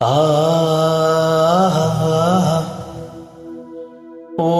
ஆ ஓ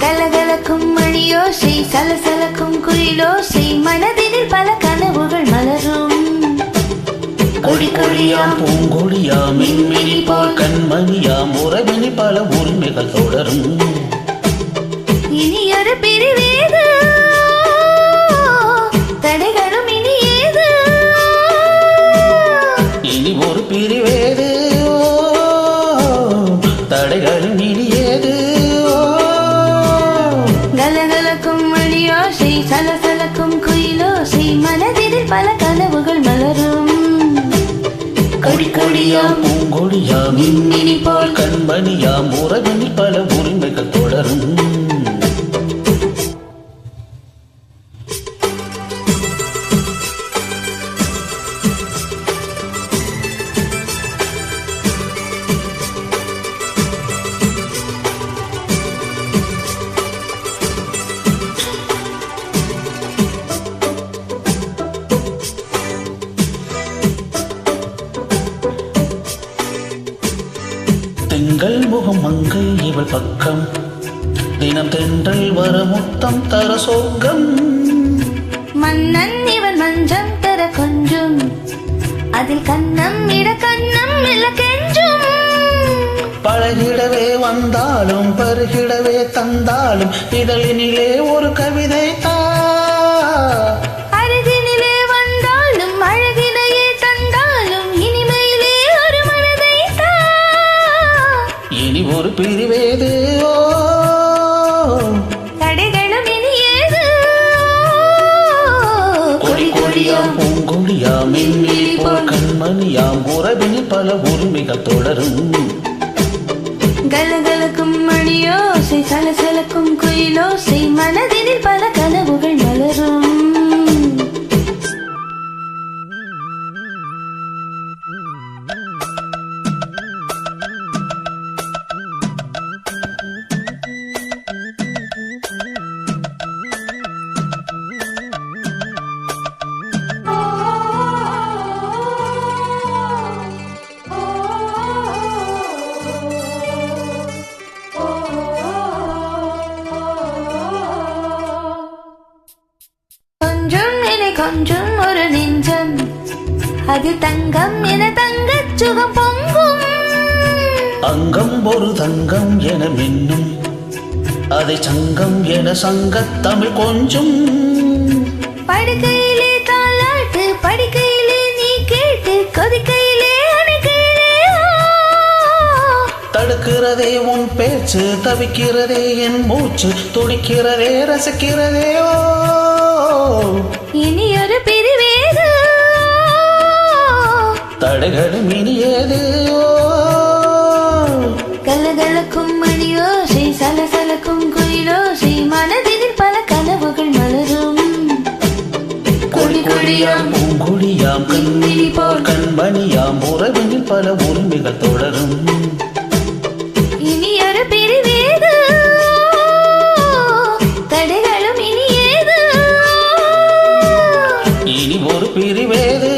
கலகலக்கும் மணியோசை சலசலக்கும் குயிலோசை மனதினில் பல கனவுகள் மலரும். கொடி கொடியாம் பூங்கொடியாம் மின்மினி போல் கண்மணியாம் உறவினி பல உரிமைகள் தொடரும். இனி ஒரு பிரிவேது தடைகளும் இனி ஏது. இனி ஒரு பிரிவேது தடைகளும் இனி ஏது. கலகலக்கும் மணியோசை சலசலக்கும் குயிலோசை மனதினில் பல கனவுகள் மலரும். கொடி கொடியாம் பூங்கொடியாம் மின்மினி போல் கண்மணியாம் உறவினி பல உரிமைகள் தொடரும். திங்கள் முகம் மங்கை இவள் பக்கம் தினம் தென்றல் வர முத்தம் தர சொர்க்கம். மன்னன் இவன் மஞ்சம் தர கொஞ்சம் அதில் கண்ணம் இட கண்ணம் இல்ல கெஞ்சும். பழகிடவே வந்தாலும் பருகிடவே தந்தாலும் இதழினிலே ஒரு கவிதை தா. அருகினிலே வந்தாலும் அழகினையே தந்தாலும் இனிமையிலே ஒரு மனதை தா. இனி ஒரு பிரிவேது தடைகளும் இனி ஏது. கொடி கொடியாம் பூங்கொடியாம் மின்மினி போல் கண்மணியாம் உறவினி பல உரிமைகள் தொடரும். கலகலக்கும் மணியோசை சலசலக்கும் குயிலோசை மனதினில் பல கனவுகள் மலரும். கொஞ்சம் ஒரு நெஞ்சம் அது தங்கம் என தங்கச் சுகம் பொங்கும். அங்கம் ஒரு தங்கம் என மின்னும் அதை சங்கம் என சங்கத் தமிழ் கொஞ்சம். படுக்கையிலே தாலாட்டு படுக்கையிலே நீ கேட்டு கொதிக்கையிலே அணைக்கையிலே தடுக்கிறதே உன் பேச்சு தவிக்கிறதே என் மூச்சு துடிக்கிறதே ரசிக்கிறதே. இனி ஒரு பிரிவேது தடைகளும் இனி ஏது. கலகலக்கும் மணியோசை சலசலக்கும் குயிலோசை மனதினில் பல கனவுகள் மலரும். கொடி கொடியாம் பூங்கொடியாம் கண்மினி போல் கண்மணியாம் உறவினில் பல உரிமைகள் தொடரும். இனி ஒரு பிரிவேது தடைகளும் இனி ஏது. இனி ஒரு பிரிவேது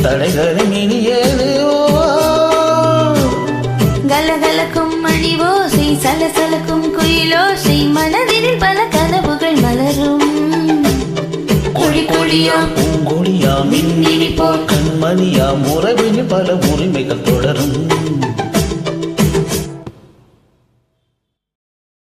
தடைகளும் இனி ஏது. கலகலக்கும் மணிவோசை சலசலக்கும் குயிலோசை மனதினில் பல கனவுகள் மலரும். கொடி கொடியாம்